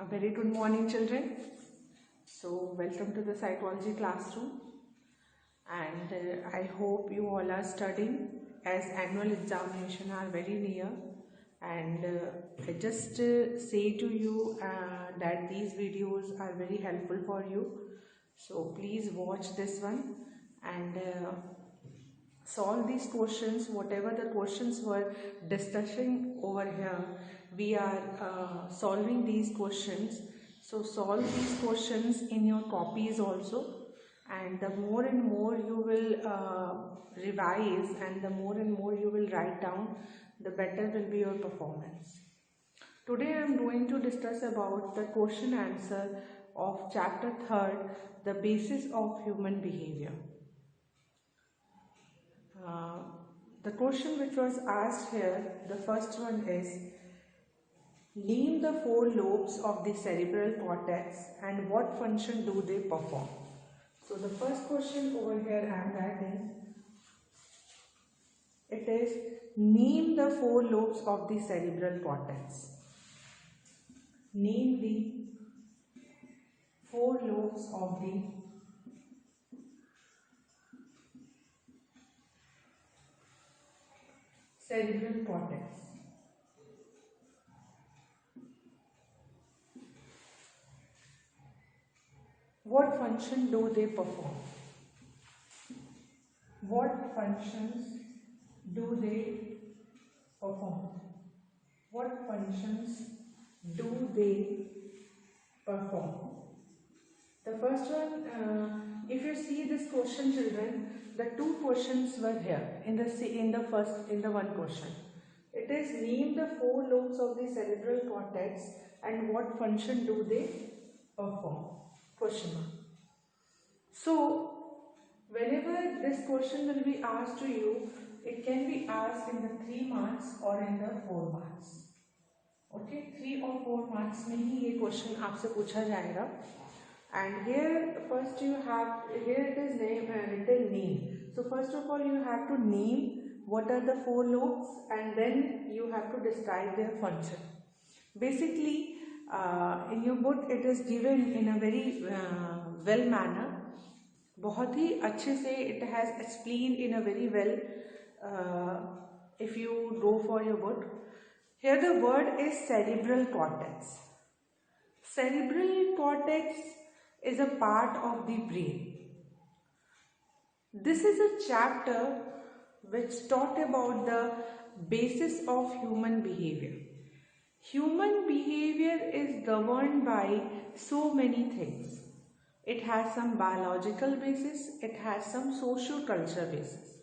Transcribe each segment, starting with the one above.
A very good morning, children. So, welcome to the psychology classroom, and I hope you all are studying as annual examination are very near. And I just say to you that these videos are very helpful for you. So, please watch this one and solve these questions. Whatever the questions were discussing over here, we are solving these questions. So solve these questions in your copies also, and the more and more you will revise and the more and more you will write down, the better will be your performance. Today I am going to discuss about the question answer of chapter 3rd, the basis of human behavior. The question which was asked here, the first one is, name the 4 lobes of the cerebral cortex and what function do they perform? So the first question over here I am writing, it is, name the 4 lobes of the cerebral cortex. Name the 4 lobes of the cerebral cortex. What function do they perform? What functions do they perform? What functions do they perform? The first one, if you see this question, children, the 2 questions were here in the one question. It is, name the 4 lobes of the cerebral cortex and what function do they perform? Question mark. So whenever this question will be asked to you, it can be asked in the 3 marks or in the 4 marks. Okay, 3 or 4 marks में ही ये question आपसे पूछा जाएगा. And here first you have, here it is written name. So first of all you have to name what are the 4 lobes and then you have to describe their function. Basically in your book it is given in a very well manner. बहुत ही अच्छे से it has explained in a very well if you go for your book. Here the word is cerebral cortex. Cerebral cortex is a part of the brain. This is a chapter which talk about the basis of human behavior. Human behavior is governed by so many things. It has some biological basis, it has some socio-cultural basis.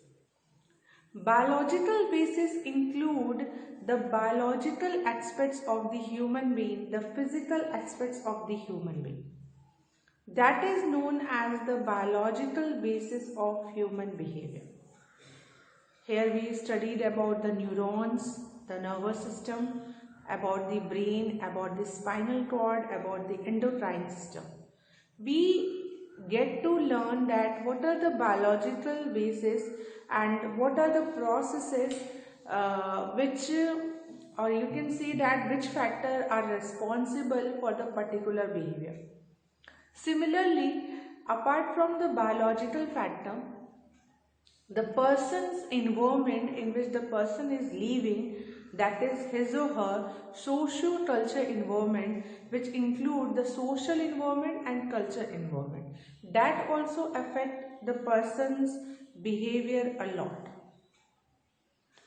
Biological basis include the biological aspects of the human being, the physical aspects of the human being. That is known as the biological basis of human behavior. Here we studied about the neurons, the nervous system, about the brain, about the spinal cord, about the endocrine system. We get to learn that what are the biological basis and what are the processes which or you can say that which factors are responsible for the particular behavior. Similarly, apart from the biological factor, the person's environment in which the person is living, that is his or her socio-cultural environment, which include the social environment and cultural environment, that also affect the person's behavior a lot.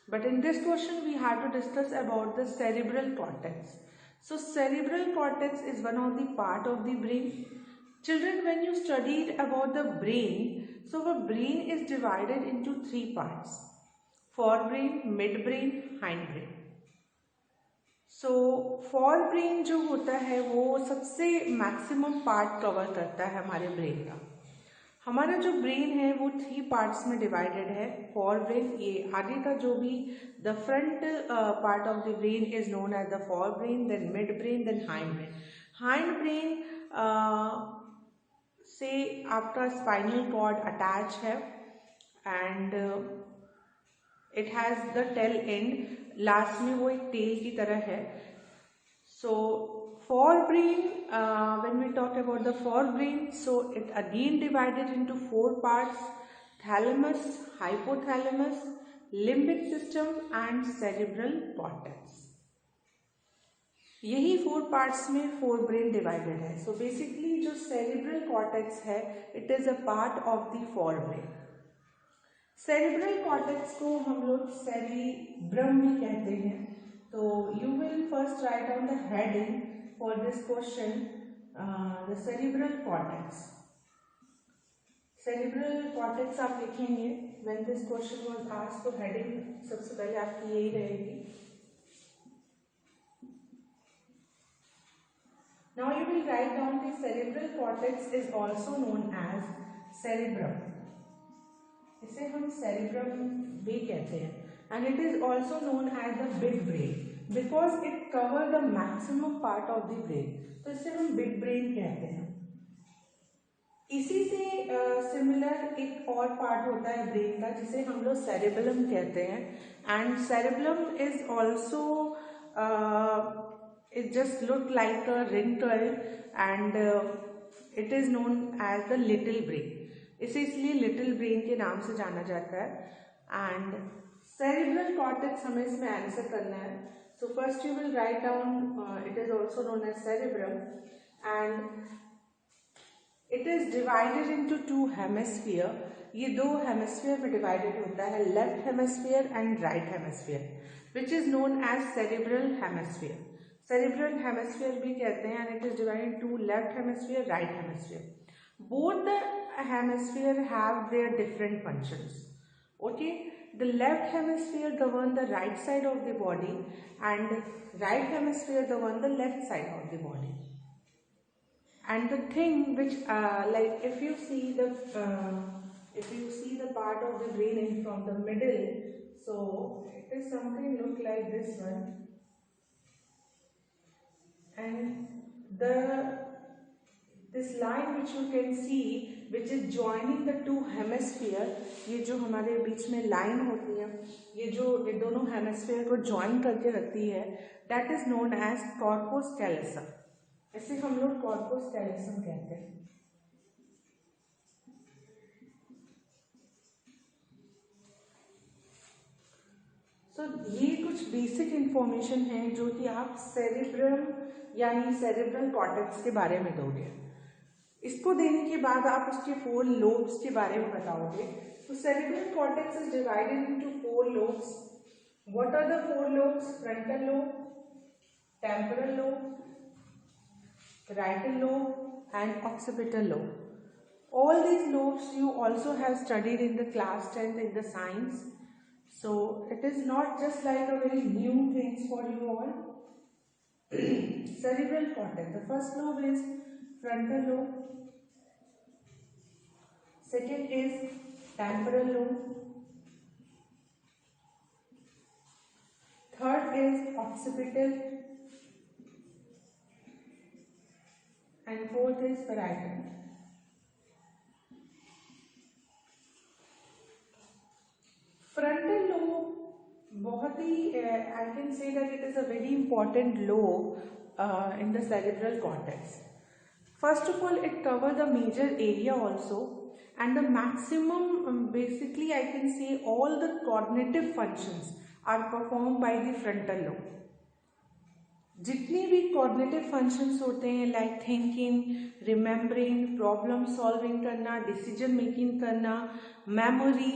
But in this question we have to discuss about the cerebral cortex. So cerebral cortex is one of the part of the brain. Children, when you studied about the brain, so the brain is divided into 3 parts: forebrain, midbrain, hindbrain. So forebrain जो होता है वो सबसे maximum part cover करता है हमारे brain का. हमारा जो ब्रेन है वो 3 पार्ट्स में डिवाइडेड है. फोरब्रेन, ये आगे का जो भी the front part of the brain is known as the forebrain, then mid brain, then hind brain. Hind brain से आपका स्पाइनल कॉर्ड अटैच है and it has the tail end. Last में वो एक टेल की तरह है. So forebrain, when we talk about the forebrain, so it again divided into four parts: thalamus, hypothalamus, limbic system and cerebral cortex. यही four parts में fore brain divided है. So basically जो सेरिब्रल कॉर्टेक्स है, it is a part of the fore brain. Cerebral cortex को हम लोग cerebrum भी कहते हैं. तो you will first write down the heading for this question, the cerebral cortex. Cerebral cortex आप लिखेंगे when this question was asked, तो हेडिंग सबसे पहले आपकी यही रहेगी. Now you will write down the cerebral cortex is also known as cerebrum. इसे हम cerebrum भी कहते हैं. And it is also known as the big brain because it covers the maximum part of the brain. तो इसे हम big brain कहते हैं. इसी से सिमिलर एक और पार्ट होता है ब्रेन का जिसे हम लोग cerebellum कहते हैं. And cerebellum is also it just look like a wrinkle and it is known as the little brain. इसे इसलिए little brain के नाम से जाना जाता है. And cerebral cortex हमें इसमें आंसर करना है. So first you will write down it is also known as cerebrum and it is divided into two hemisphere. ये दो हेमिस्फीयर में डिवाइडेड होता है, left hemisphere and right hemisphere, which is known as cerebral hemisphere. Cerebral hemisphere भी कहते हैं and it is divided into left hemisphere, right hemisphere. Both the hemisphere have their different functions. Okay, the left hemisphere govern the right side of the body and right hemisphere govern the left side of the body. And the thing which like if you see the part of the brain in from the middle, so it is something look like this one. And this line which you can see which is joining the two hemisphere, ये जो हमारे बीच में line होती है, ये जो ये दोनों हेमिस्फीयर को ज्वाइन करके रखती है, that is known as corpus callosum. इसे हम लोग corpus callosum कहते हैं. तो ये कुछ बेसिक इंफॉर्मेशन है जो कि आप सेरिब्रम यानी सेरिब्रल कॉर्टेक्स के बारे में दोगे. इसको देने के बाद आप उसके फोर लोब्स के बारे में बताओगे. तो cerebral cortex is divided into four lobes. What are the four lobes? Frontal lobe, temporal lobe, parietal lobe and occipital lobe. All these lobes you also have studied in the class 10 in the science. So it is not just like a very new things for you all. Cerebral cortex. The first lobe is frontal lobe. Second is temporal lobe. Third is occipital. And fourth is parietal. Frontal lobe बहुत ही I can say that it is a very important lobe in the cerebral cortex. First of all, it covers the major area also, and the maximum basically I can say all the cognitive functions are performed by the frontal lobe. जितनी भी cognitive functions होते हैं like thinking, remembering, problem solving करना, decision making करना, memory,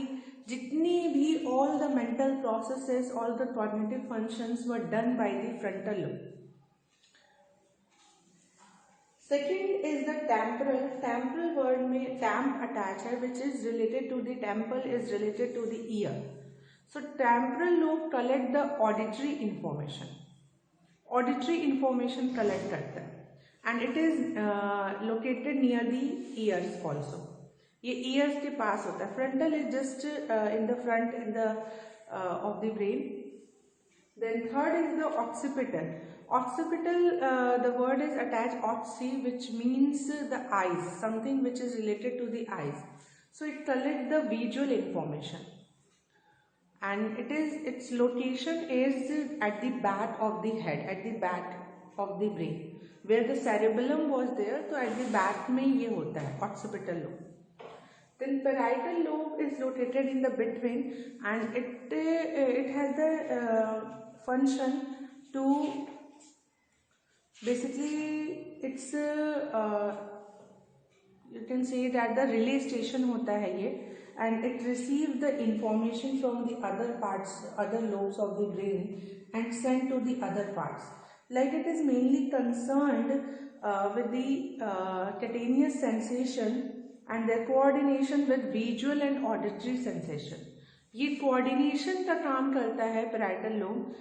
जितनी भी all the mental processes, all the cognitive functions were done by the frontal lobe. Second is the temporal. Temporal word में temp attach है which is related to the temple is related to the ear. So temporal lobe collect the auditory information. Auditory information collect करता है and it is located near the years also. ये ears के पास होता है. Frontal is just in the front in the of the brain. Then third is the occipital. Occipital the word is attach oxy which means the eyes, something which is related to the eyes. So it collect the visual information. And its location is at the back of the head, at the back of the brain where the cerebellum was there, तो at the back में ये होता है occipital lobe. Then parietal lobe is located in the between, and it has the function to basically it's you can say that the relay station होता है ये, and it receives the information from the other parts, other lobes of the brain and sent to the other parts. Like it is mainly concerned with the cutaneous sensation and their coordination with visual and auditory sensation. ये coordination का काम करता है parietal lobe.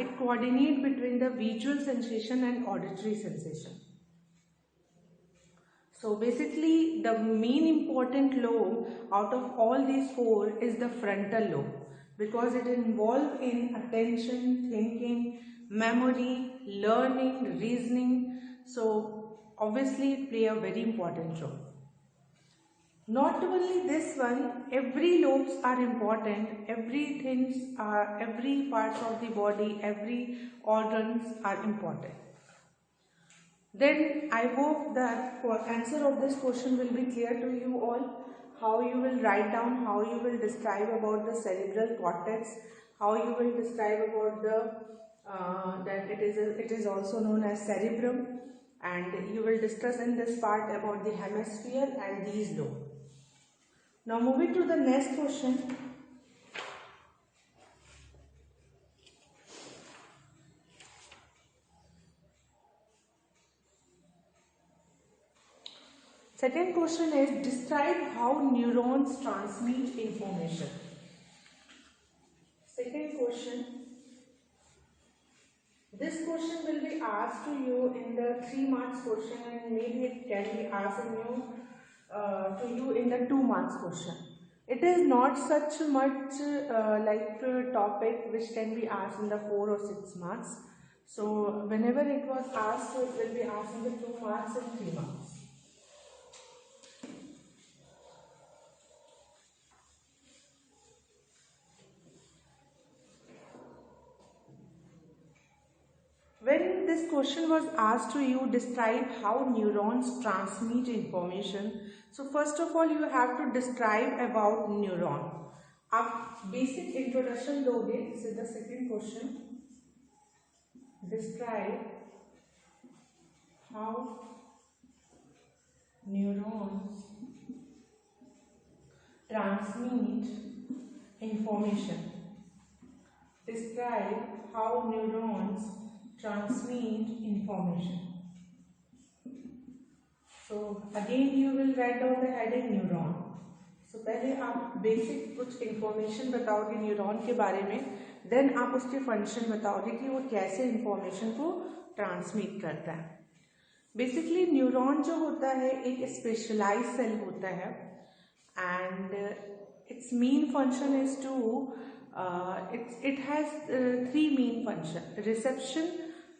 It coordinate between the visual sensation and auditory sensation. So basically the main important lobe out of all these four is the frontal lobe, because it involves in attention, thinking, memory, learning, reasoning. So obviously it play a very important role. Not only this one, every lobes are important, every parts of the body, every organs are important. Then I hope that answer of this question will be clear to you all. How you will write down, how you will describe about the cerebral cortex, how you will describe about the that it is also known as cerebrum, and you will discuss in this part about the hemisphere and these lobes. Now moving to the next question. Second question is, describe how neurons transmit information. Second question. This question will be asked to you in the 3 marks question, and maybe it can be asked to you in the 2 marks question. It is not such much like a topic which can be asked in the 4 or 6 marks. So whenever it was asked, it will be asked in the 2 marks and 3 marks. When this question was asked to you, describe how neurons transmit information. So first of all, you have to describe about neuron. आप basic introduction दोगे. This is the second question. Describe how neurons transmit information. Describe how neurons transmit information. So again you will write down the heading neuron. So पहले आप basic कुछ information बताओगे neuron के बारे में, then आप उसके फंक्शन बताओगे कि वो कैसे इंफॉर्मेशन को ट्रांसमिट करता है. बेसिकली न्यूरॉन जो होता है एक स्पेशलाइज सेल होता है, and its main function is to it has 3 main functions: reception,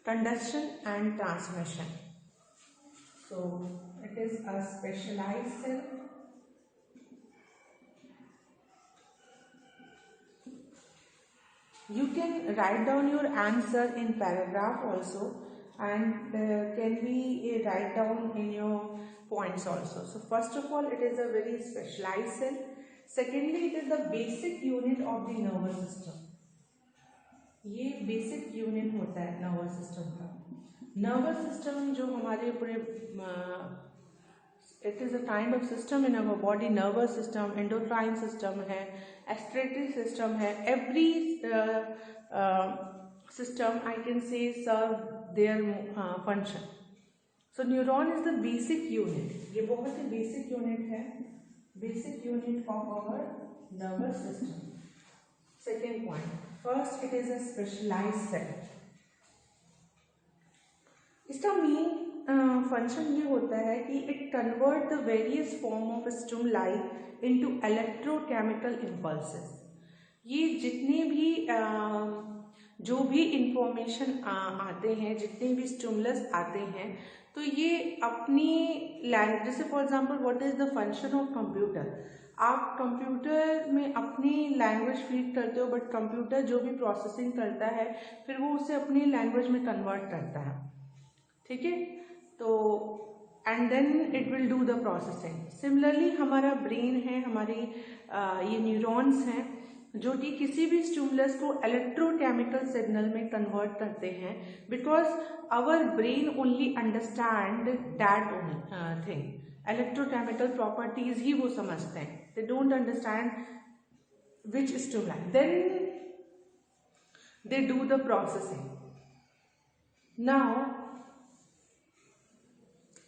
conduction and transmission. So it is a specialized cell. You can write down your answer in paragraph also, and can be write down in your points also. So first of all, it is a very specialized cell. Secondly, it is the basic unit of the nervous system. ये basic unit होता है nervous system का. Nervous system जो हमारे पूरे it is a kind of system in our body. Nervous system, endocrine system है, excretory system है. Every system I can say serve their function. So neuron is the basic unit. ये बहुत ही basic unit है, basic unit of our nervous system. Second point, first it is a specialized cell. इसका main function ये होता है कि it convert the various form of stimuli into electrochemical impulses. ये जितने भी जो भी इंफॉर्मेशन आते हैं, जितने भी स्टिमुलस आते हैं, तो ये अपनी लैंग्वेज, जैसे for example what is the function of computer. आप कंप्यूटर में अपनी लैंग्वेज फीड करते हो, बट कंप्यूटर जो भी प्रोसेसिंग करता है फिर वो उसे अपनी लैंग्वेज में कन्वर्ट करता है. ठीक है, तो and then it will do the processing. Similarly हमारा ब्रेन है, हमारी ये न्यूरॉन्स हैं जो कि किसी भी स्टिमुलस को इलेक्ट्रोकेमिकल सिग्नल में कन्वर्ट करते हैं, because our brain only understand that thing, electrochemical properties ही वो समझते हैं, they don't understand which stimuli, then they do the processing. Now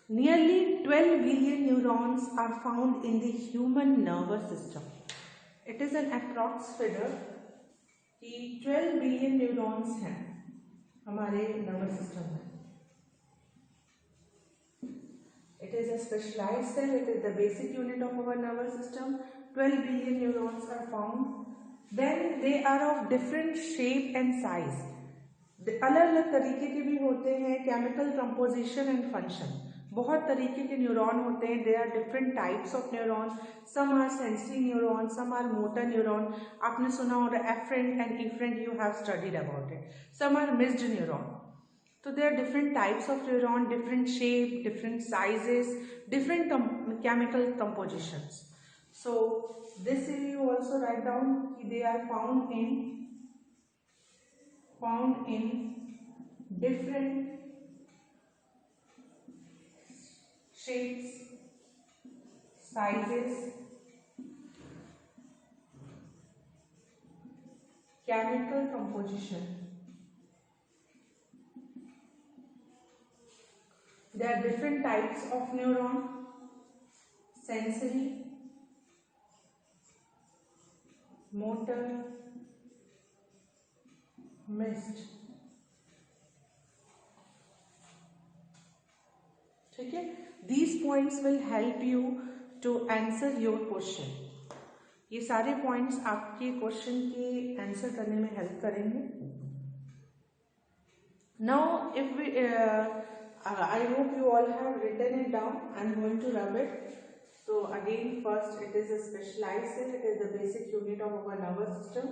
nearly 12 billion neurons are found in the human nervous system. It is an approx figure कि 12 billion neurons हैं हमारे nervous system में। It is a specialized cell, it is the basic unit of our nervous system. 12 billion neurons are found. Then they are of different shape and size. अलग अलग तरीके के भी होते हैं, केमिकल कंपोजिशन एंड फंक्शन, बहुत तरीके के न्यूरॉन होते हैं। There are different types of neuron, some are sensory neuron, some are motor neuron, आपने सुना होगा afferent and efferent, you have studied about it, some are mixed neuron. तो there are different types of neuron, different shape, different sizes, different chemical compositions. So this you also write down, they are found in different shapes, sizes, chemical composition. There are different types of neuron, sensory, motor, mixed. ठीक है, these points will help you to answer your question. ये सारे points आपके question के answer करने में help करेंगे. Now if we I hope you all have written it down. I'm going to rub it. So again, first it is a specialized cell, it is the basic unit of our nervous system.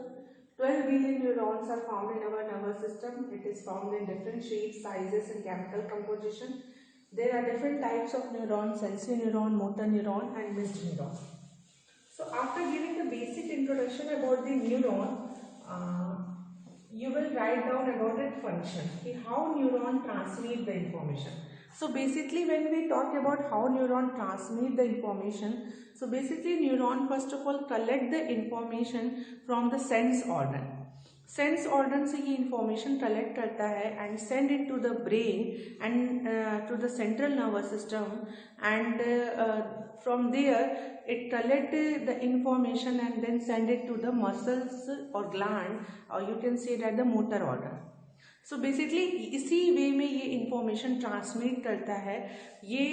12 billion neurons are found in our nervous system. It is found in different shapes, sizes and chemical composition. There are different types of neurons, sensory neuron, motor neuron and mixed neuron. So after giving the basic introduction about the neuron, you will write down about its function, how neuron transmit the information. So basically when we talk about how neuron transmit the information, so basically neuron first of all collect the information from the sense organ. Sense organ से ये information collect करता है and send it to the brain and to the central nervous system and from there it collect the information and then send it to the muscles और gland और you can say that the motor organ. So basically इसी way में ये information transmit करता है. ये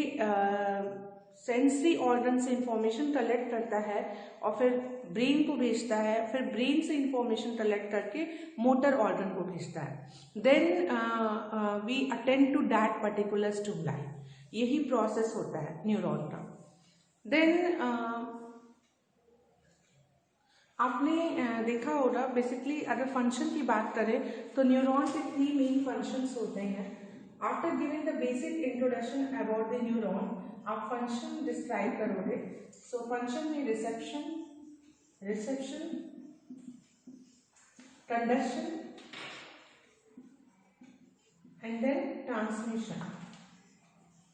sensory organ से information collect करता है और फिर ब्रेन को भेजता है, फिर ब्रेन से इंफॉर्मेशन कलेक्ट करके मोटर ऑर्गन को भेजता है. Then we attend to that particular stimuli. यही प्रोसेस होता है न्यूरॉन का. देन आपने देखा होगा बेसिकली अगर फंक्शन की बात करें तो न्यूरॉन के 3 मेन फंक्शंस होते हैं. After giving the basic introduction about the neuron आप फंक्शन डिस्क्राइब करोगे. सो फंक्शन में reception, conduction and then transmission.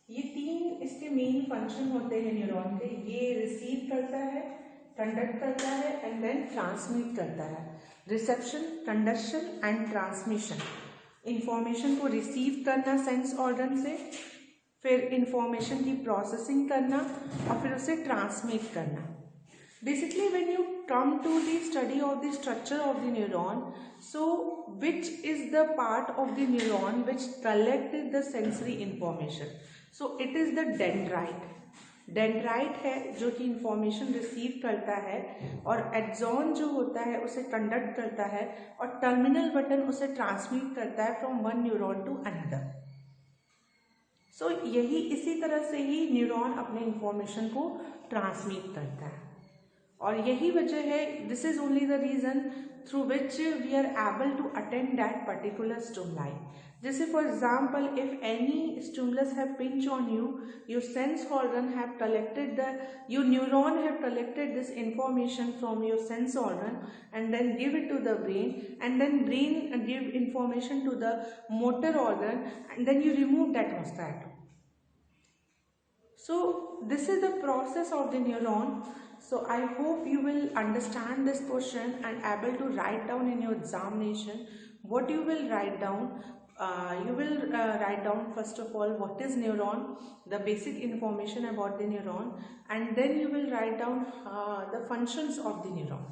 ये 3 इसके मेन फंक्शन होते हैं न्यूरॉन के. ये रिसीव करता है, कंडक्ट करता है एंड देन ट्रांसमिट करता है. Reception, conduction and transmission. Information को रिसीव करना सेंस ऑर्गन से, फिर इंफॉर्मेशन की प्रोसेसिंग करना और फिर उसे ट्रांसमिट करना. Basically when you come to the study of the structure of the neuron, so which is the part of the neuron which collect the sensory information. So it is the dendrite. Dendrite है जो कि information receive करता है और axon जो होता है उसे कंडक्ट करता है और टर्मिनल बटन उसे ट्रांसमिट करता है from one neuron to another. So यही इसी तरह से ही न्यूरॉन अपने इंफॉर्मेशन को ट्रांसमिट करता है और यही वजह है, this is only the reason through which we are able to attend that particular stimuli. जैसे for example if any any stimulus have pinched on you, your sense organ have collected your neuron have collected this information from your sense organ and then give it to the brain, and then brain give information to the motor organ, and then you remove that mosquito. So this is the process of the neuron. So I hope you will understand this question and able to write down in your examination. What you will write down? You will write down first of all what is neuron, the basic information about the neuron, and then you will write down the functions of the neuron.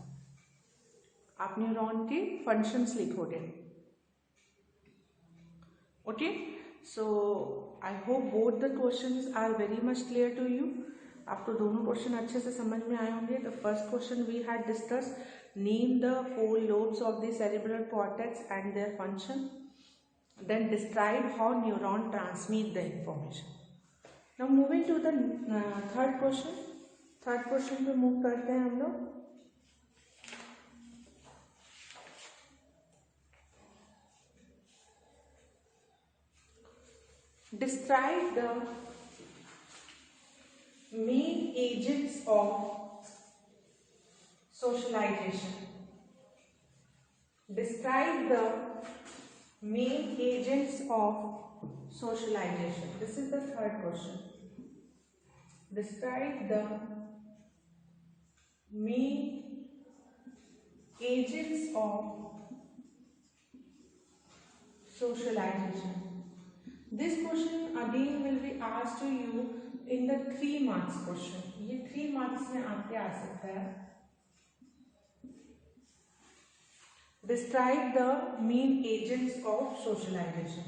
आप neuron के functions लिखोगे. Okay, so I hope both the questions are very much clear to you. आपको दोनों question अच्छे से समझ में आए होंगे. The first question we had discussed, name the 4 lobes of the cerebral cortex and their function. Then describe how neuron transmit the information. Now moving to the third question. Third question पे move करते हैं हम लोग. Describe the main agents of socialization. Describe the main agents of socialization. This is the third question. Describe the main agents of socialization. This question again will be asked to you in the 3 marks question. ये 3 marks में आपके आ सकता है. Describe the main agents of socialization.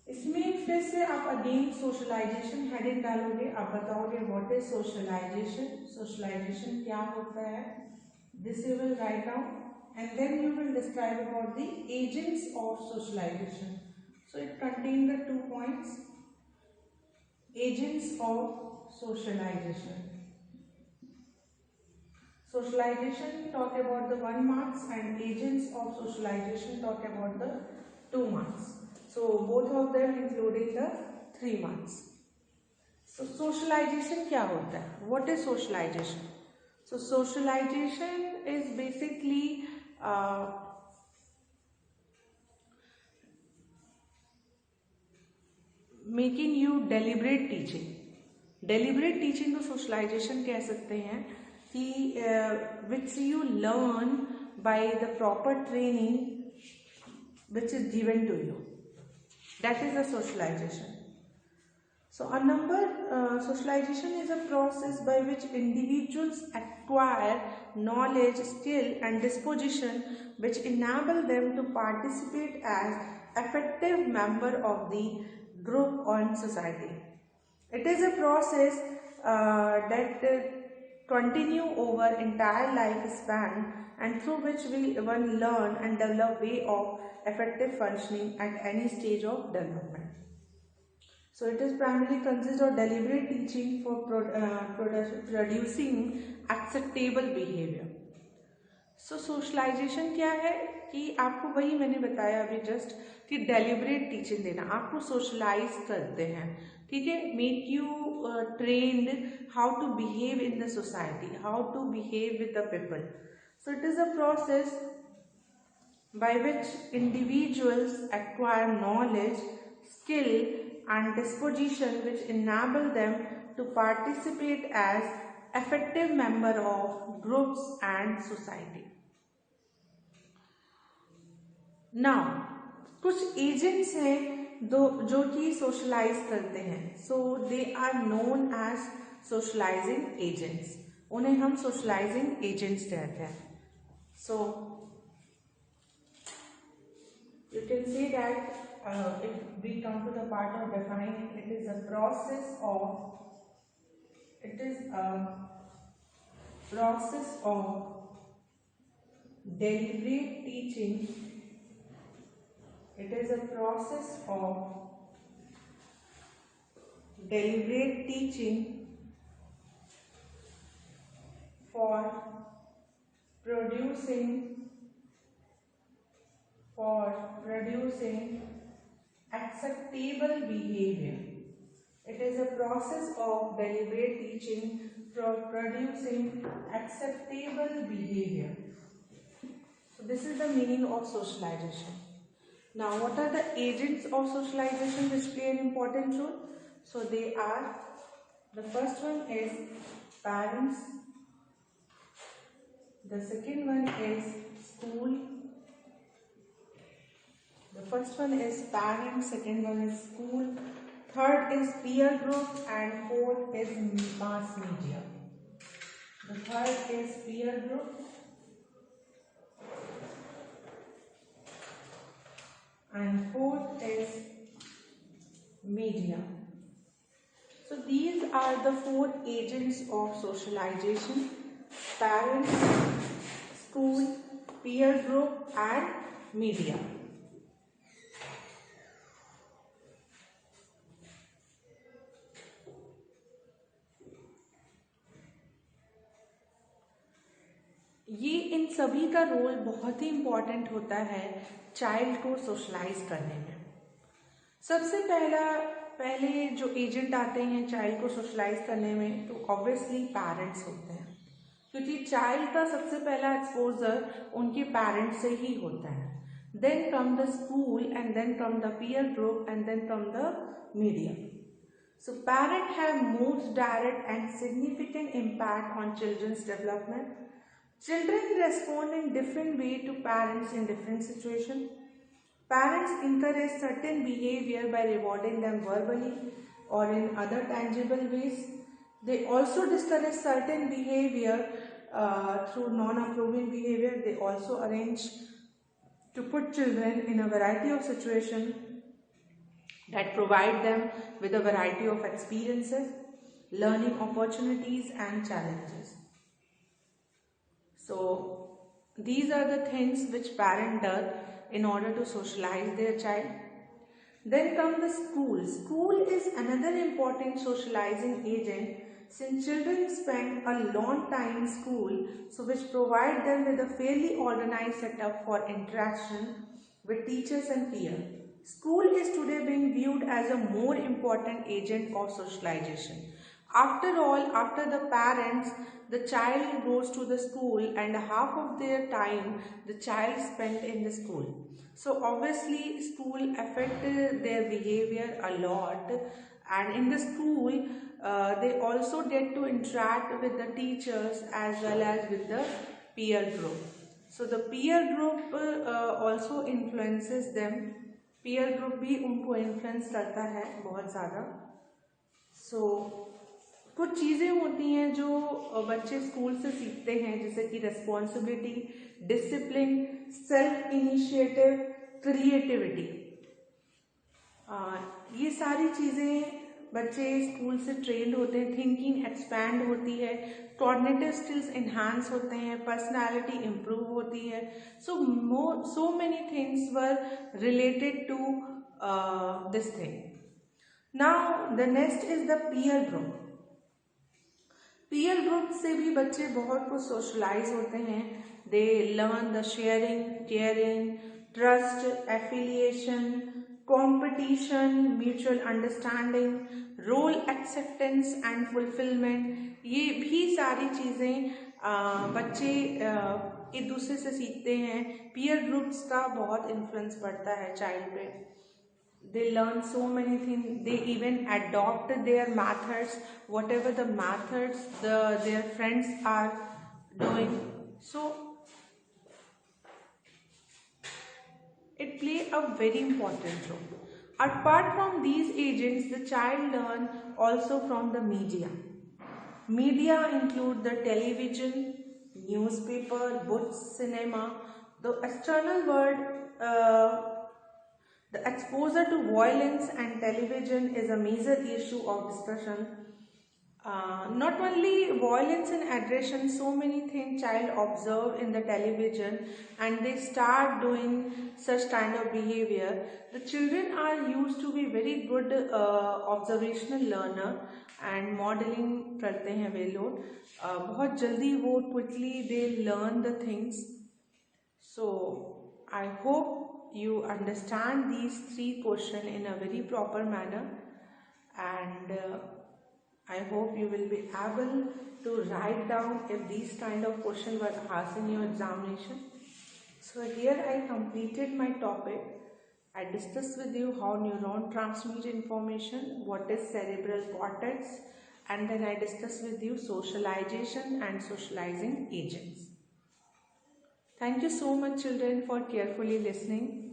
इसमें फिर से आप again socialisation heading डालोगे. आप बताओगे व्हाट इज सोशलाइजेशन, सोशलाइजेशन क्या होता है. This you will write down and then you will describe about the agents of socialization. So it contains the 2 points. Agents of socialization. Socialization talk about the 1 marks and agents of socialization talk about the 2 marks. So both of them including the 3 marks. So socialization क्या होता है? What is socialization? So socialization is basically making you deliberate teaching. Deliberate teaching को socialization कह सकते हैं कि which you learn by the proper training which is given to you. That is the socialization. So socialization is a process by which individuals acquire knowledge, skill and disposition which enable them to participate as effective member of the group or society. It is a process that continue over entire lifespan and through which one learn and develop way of effective functioning at any stage of development. So it is primarily consists of deliberate teaching for producing acceptable behavior. So socialization क्या है कि आपको वही मैंने बताया अभी just कि deliberate teaching देना. आपको सोशलाइज करते हैं, ठीक है, make you trained how to behave in the society, how to behave with the people. So it is a process by which individuals acquire knowledge, skill and disposition which enable them to participate as effective member of groups and society. Now कुछ agents हैं जो कि socialize करते हैं. So they are known as socializing agents. उन्हें हम socialising agents कहते हैं. सो you can say that if we come to the part of defining, it is a process of deliberate teaching. It is a process of deliberate teaching for producing acceptable behavior. It is a process of deliberate teaching producing acceptable behavior. So this is the meaning of socialization. Now, what are the agents of socialization which play an important role? So they are, the first one is parents, the second one is school, the first one is parents, second one is school, third is peer group, and fourth is mass media. The third is peer group, and fourth is media. So these are the four agents of socialization: parents, school, peer group, and media. ये इन सभी का role बहुत ही important होता है child को socialise करने में। सबसे पहले जो एजेंट आते हैं चाइल्ड को सोशलाइज करने में तो ऑब्वियसली पेरेंट्स होते हैं, क्योंकि चाइल्ड का सबसे पहला एक्सपोजर उनके पेरेंट्स से ही होता है। Then come the school and then come the peer group and then come the media. So parents have most direct and significant impact on children's development. Children respond in different way to parents in different situations. Parents encourage certain behavior by rewarding them verbally or in other tangible ways. They also discourage certain behavior through non-approving behavior. They also arrange to put children in a variety of situations that provide them with a variety of experiences, learning opportunities and challenges. So these are the things which parent does in order to socialize their child. Then come the school. School is another important socializing agent since children spend a long time in school, so which provide them with a fairly organized setup for interaction with teachers and peers. School is today being viewed as a more important agent of socialization. After all, after the parents, the child goes to the school and half of their time the child spent in the school. So obviously school affected their behavior a lot, and in the school they also get to interact with the teachers as well as with the peer group. So the peer group also influences them. peer group भी उनको influence करता है बहुत ज़्यादा. So कुछ चीज़ें होती हैं जो बच्चे स्कूल से सीखते हैं, जैसे कि responsibility, discipline, self initiative, creativity. ये सारी चीज़ें बच्चे स्कूल से ट्रेंड होते हैं. थिंकिंग एक्सपैंड होती है, कॉग्निटिव स्किल्स इन्हांस होते हैं, पर्सनालिटी इम्प्रूव होती है. So many things were related to this thing. Now the next is the peer group. Peer group से भी बच्चे बहुत कुछ सोशलाइज होते हैं. They learn the sharing, caring, trust, affiliation, competition, mutual understanding, role acceptance and fulfilment. ये भी सारी चीज़ें बच्चे एक दूसरे से सीखते हैं. पीयर ग्रुप्स का बहुत इन्फ्लुएंस पड़ता है चाइल्ड पे. They learn so many things. They even adopt their methods, whatever the methods their friends are doing. So it play a very important role. Apart from these agents, the child learn also from the media. Media include the television, newspaper, books, cinema, the external world. The exposure to violence and television is a major issue of discussion. Not only violence and aggression, so many things child observe in the television and they start doing such kind of behavior. The children are used to be very good observational learner and modeling करते हैं वे लोग. बहुत जल्दी वो quickly they learn the things. So I hope you understand these three questions in a very proper manner, and I hope you will be able to write down if these kind of questions were asked in your examination. So here I completed my topic. I discussed with you how neuron transmit information, what is cerebral cortex, and then I discussed with you socialization and socializing agents. Thank you so much, children, for carefully listening.